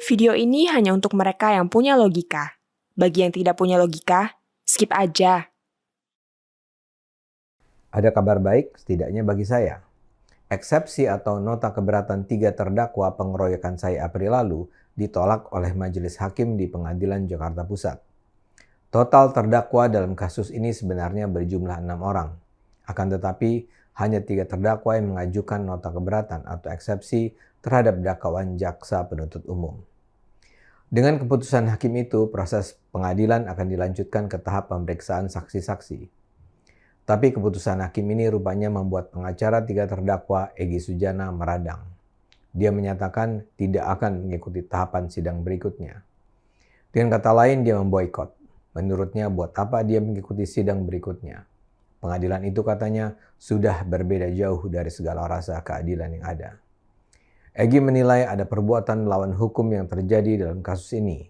Video ini hanya untuk mereka yang punya logika. Bagi yang tidak punya logika, skip aja. Ada kabar baik setidaknya bagi saya. Eksepsi atau nota keberatan 3 terdakwa pengeroyokan saya April lalu ditolak oleh Majelis Hakim di Pengadilan Jakarta Pusat. Total terdakwa dalam kasus ini sebenarnya berjumlah 6 orang. Akan tetapi, hanya 3 terdakwa yang mengajukan nota keberatan atau eksepsi terhadap dakwaan jaksa penuntut umum. Dengan keputusan hakim itu, proses pengadilan akan dilanjutkan ke tahap pemeriksaan saksi-saksi. Tapi keputusan hakim ini rupanya membuat pengacara 3 terdakwa Egy Sujana meradang. Dia menyatakan tidak akan mengikuti tahapan sidang berikutnya. Dengan kata lain, dia memboikot. Menurutnya, buat apa dia mengikuti sidang berikutnya? Pengadilan itu katanya sudah berbeda jauh dari segala rasa keadilan yang ada. Egy menilai ada perbuatan melawan hukum yang terjadi dalam kasus ini.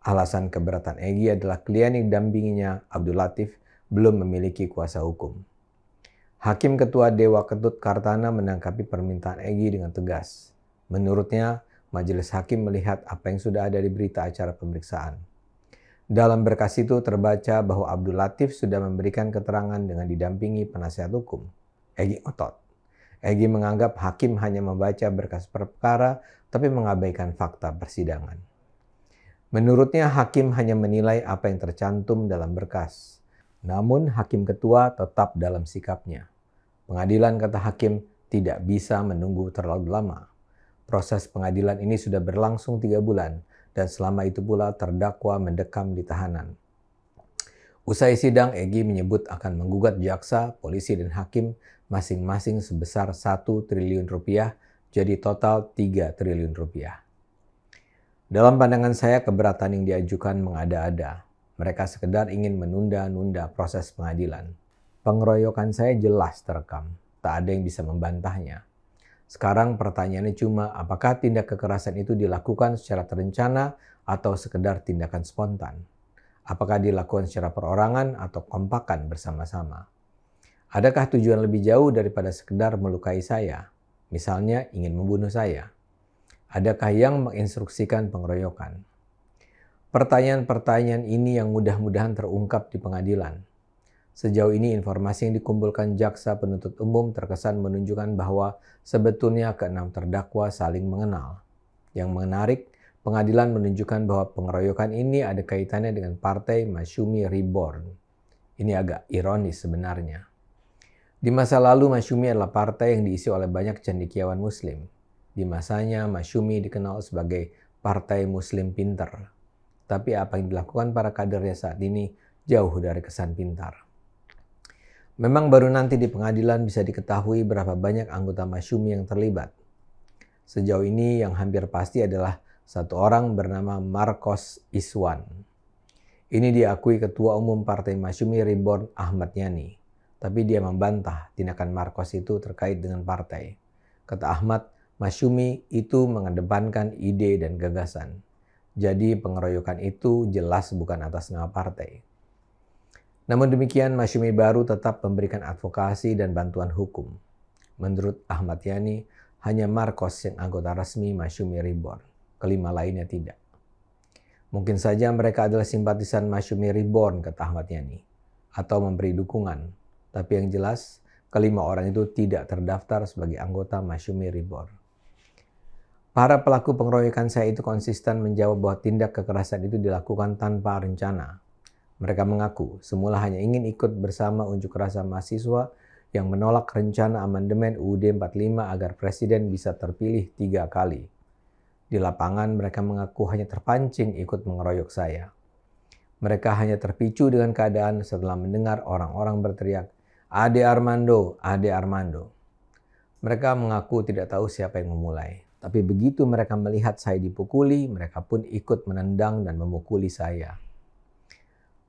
Alasan keberatan Egy adalah klien yang didampinginya, Abdul Latif, belum memiliki kuasa hukum. Hakim Ketua Dewa Ketut Kartana menanggapi permintaan Egy dengan tegas. Menurutnya, majelis hakim melihat apa yang sudah ada di berita acara pemeriksaan. Dalam berkas itu terbaca bahwa Abdul Latif sudah memberikan keterangan dengan didampingi penasihat hukum. Egy ngotot. Egy menganggap hakim hanya membaca berkas perkara tapi mengabaikan fakta persidangan. Menurutnya hakim hanya menilai apa yang tercantum dalam berkas. Namun hakim ketua tetap dalam sikapnya. Pengadilan, kata hakim, tidak bisa menunggu terlalu lama. Proses pengadilan ini sudah berlangsung 3 bulan dan selama itu pula terdakwa mendekam di tahanan. Usai sidang, Egy menyebut akan menggugat jaksa, polisi, dan hakim masing-masing sebesar 1 triliun rupiah, jadi total 3 triliun rupiah. Dalam pandangan saya, keberatan yang diajukan mengada-ada. Mereka sekedar ingin menunda-nunda proses pengadilan. Pengeroyokan saya jelas terekam, tak ada yang bisa membantahnya. Sekarang pertanyaannya cuma apakah tindak kekerasan itu dilakukan secara terencana atau sekedar tindakan spontan? Apakah dilakukan secara perorangan atau kompakan bersama-sama? Adakah tujuan lebih jauh daripada sekedar melukai saya? Misalnya ingin membunuh saya. Adakah yang menginstruksikan pengeroyokan? Pertanyaan-pertanyaan ini yang mudah-mudahan terungkap di pengadilan. Sejauh ini informasi yang dikumpulkan jaksa penuntut umum terkesan menunjukkan bahwa sebetulnya ke-6 terdakwa saling mengenal. Yang menarik, pengadilan menunjukkan bahwa pengeroyokan ini ada kaitannya dengan partai Masyumi Reborn. Ini agak ironis sebenarnya. Di masa lalu, Masyumi adalah partai yang diisi oleh banyak cendekiawan Muslim. Di masanya, Masyumi dikenal sebagai partai Muslim pintar. Tapi apa yang dilakukan para kadernya saat ini jauh dari kesan pintar. Memang baru nanti di pengadilan bisa diketahui berapa banyak anggota Masyumi yang terlibat. Sejauh ini yang hampir pasti adalah satu orang bernama Marcos Iswan. Ini diakui Ketua Umum Partai Masyumi Reborn Ahmad Yani. Tapi dia membantah tindakan Marcos itu terkait dengan partai. Kata Ahmad, Masyumi itu mengedepankan ide dan gagasan. Jadi pengeroyokan itu jelas bukan atas nama partai. Namun demikian, Masyumi baru tetap memberikan advokasi dan bantuan hukum. Menurut Ahmad Yani, hanya Marcos yang anggota resmi Masyumi Reborn. Kelima lainnya tidak. Mungkin saja mereka adalah simpatisan Masyumi Reborn, kata Ahmad Yani. Atau memberi dukungan. Tapi yang jelas, kelima orang itu tidak terdaftar sebagai anggota Masyumi Reborn. Para pelaku pengeroyokan saya itu konsisten menjawab bahwa tindak kekerasan itu dilakukan tanpa rencana. Mereka mengaku semula hanya ingin ikut bersama unjuk rasa mahasiswa yang menolak rencana amandemen UUD 45 agar presiden bisa terpilih 3 kali. Di lapangan mereka mengaku hanya terpancing ikut mengeroyok saya. Mereka hanya terpicu dengan keadaan setelah mendengar orang-orang berteriak, "Ade Armando, Ade Armando." Mereka mengaku tidak tahu siapa yang memulai. Tapi begitu mereka melihat saya dipukuli, mereka pun ikut menendang dan memukuli saya.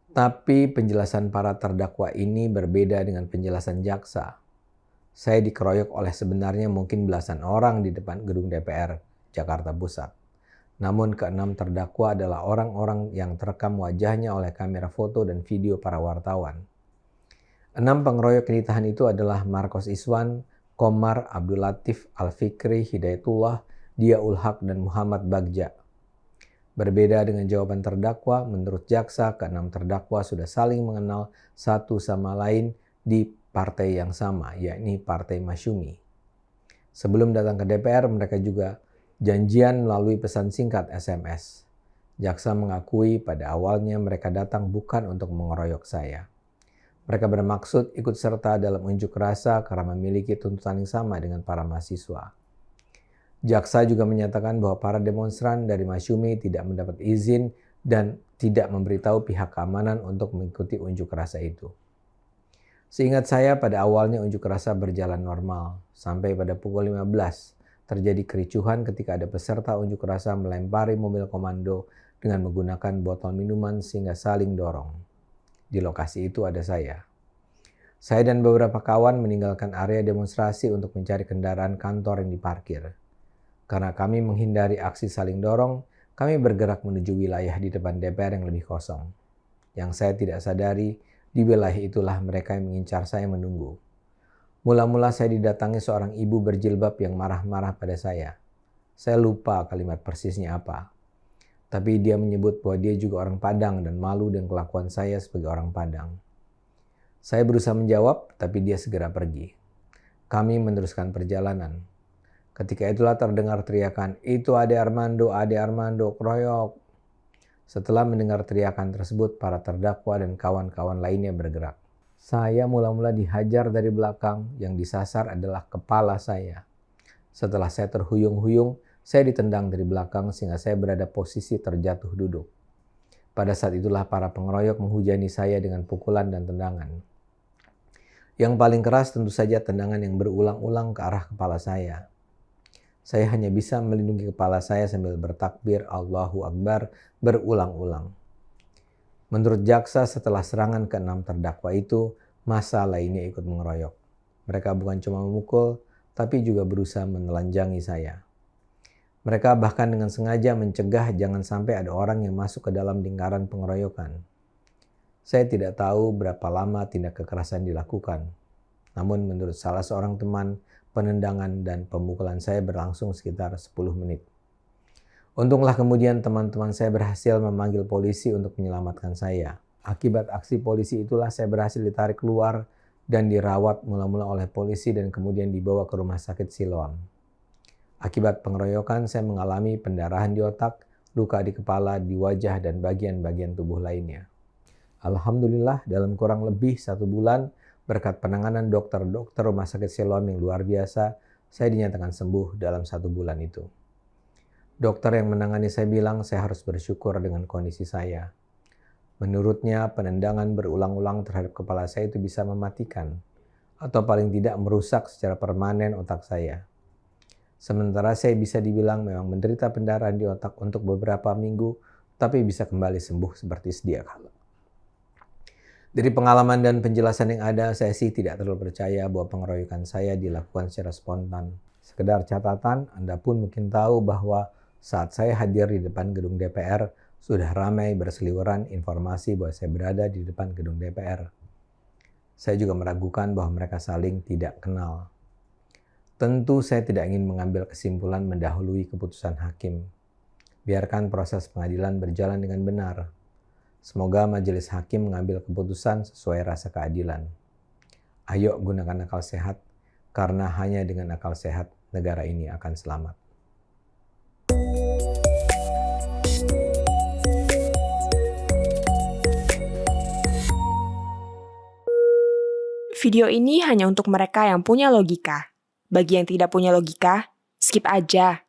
Tapi penjelasan para terdakwa ini berbeda dengan penjelasan jaksa. Saya dikeroyok oleh sebenarnya mungkin belasan orang di depan gedung DPR Jakarta Pusat. Namun ke-6 terdakwa adalah orang-orang yang terekam wajahnya oleh kamera foto dan video para wartawan. 6 pengeroyok yang ditahan itu adalah Marcos Iswan, Komar, Abdul Latif, Al-Fikri, Hidayatullah, Dia Ul Haq, dan Muhammad Bagja. Berbeda dengan jawaban terdakwa, menurut jaksa, keenam terdakwa sudah saling mengenal satu sama lain di partai yang sama, yakni Partai Masyumi. Sebelum datang ke DPR, mereka juga janjian melalui pesan singkat SMS. Jaksa mengakui pada awalnya mereka datang bukan untuk mengeroyok saya. Mereka bermaksud ikut serta dalam unjuk rasa karena memiliki tuntutan yang sama dengan para mahasiswa. Jaksa juga menyatakan bahwa para demonstran dari Masyumi tidak mendapat izin dan tidak memberitahu pihak keamanan untuk mengikuti unjuk rasa itu. Seingat saya, pada awalnya unjuk rasa berjalan normal, sampai pada pukul 15 terjadi kericuhan ketika ada peserta unjuk rasa melempari mobil komando dengan menggunakan botol minuman sehingga saling dorong. Di lokasi itu ada saya. Saya dan beberapa kawan meninggalkan area demonstrasi untuk mencari kendaraan kantor yang diparkir. Karena kami menghindari aksi saling dorong, kami bergerak menuju wilayah di depan DPR yang lebih kosong. Yang saya tidak sadari, di wilayah itulah mereka yang mengincar saya menunggu. Mula-mula saya didatangi seorang ibu berjilbab yang marah-marah pada saya. Saya lupa kalimat persisnya apa. Tapi dia menyebut bahwa dia juga orang Padang dan malu dengan kelakuan saya sebagai orang Padang. Saya berusaha menjawab, tapi dia segera pergi. Kami meneruskan perjalanan. Ketika itulah terdengar teriakan, "Itu Ade Armando, keroyok." Setelah mendengar teriakan tersebut, para terdakwa dan kawan-kawan lainnya bergerak. Saya mula-mula dihajar dari belakang, yang disasar adalah kepala saya. Setelah saya terhuyung-huyung, saya ditendang dari belakang sehingga saya berada posisi terjatuh duduk. Pada saat itulah para pengeroyok menghujani saya dengan pukulan dan tendangan. Yang paling keras tentu saja tendangan yang berulang-ulang ke arah kepala saya. Saya hanya bisa melindungi kepala saya sambil bertakbir Allahu Akbar berulang-ulang. Menurut jaksa, setelah serangan ke-6 terdakwa itu, massa lainnya ikut mengeroyok. Mereka bukan cuma memukul, tapi juga berusaha menelanjangi saya. Mereka bahkan dengan sengaja mencegah jangan sampai ada orang yang masuk ke dalam lingkaran pengeroyokan. Saya tidak tahu berapa lama tindak kekerasan dilakukan. Namun menurut salah seorang teman, penendangan dan pemukulan saya berlangsung sekitar 10 menit. Untunglah kemudian teman-teman saya berhasil memanggil polisi untuk menyelamatkan saya. Akibat aksi polisi itulah saya berhasil ditarik keluar dan dirawat mula-mula oleh polisi dan kemudian dibawa ke rumah sakit Siloam. Akibat pengeroyokan saya mengalami pendarahan di otak, luka di kepala, di wajah, dan bagian-bagian tubuh lainnya. Alhamdulillah dalam kurang lebih 1 bulan, berkat penanganan dokter-dokter rumah sakit Siloam yang luar biasa, saya dinyatakan sembuh dalam 1 bulan itu. Dokter yang menangani saya bilang saya harus bersyukur dengan kondisi saya. Menurutnya, penendangan berulang-ulang terhadap kepala saya itu bisa mematikan, atau paling tidak merusak secara permanen otak saya. Sementara saya bisa dibilang memang menderita pendarahan di otak untuk beberapa minggu, tapi bisa kembali sembuh seperti sedia kala. Dari pengalaman dan penjelasan yang ada, saya sih tidak terlalu percaya bahwa pengeroyokan saya dilakukan secara spontan. Sekedar catatan, Anda pun mungkin tahu bahwa saat saya hadir di depan gedung DPR, sudah ramai berseliweran informasi bahwa saya berada di depan gedung DPR. Saya juga meragukan bahwa mereka saling tidak kenal. Tentu saya tidak ingin mengambil kesimpulan mendahului keputusan hakim. Biarkan proses pengadilan berjalan dengan benar. Semoga majelis hakim mengambil keputusan sesuai rasa keadilan. Ayo gunakan akal sehat, karena hanya dengan akal sehat negara ini akan selamat. Video ini hanya untuk mereka yang punya logika. Bagi yang tidak punya logika, skip aja.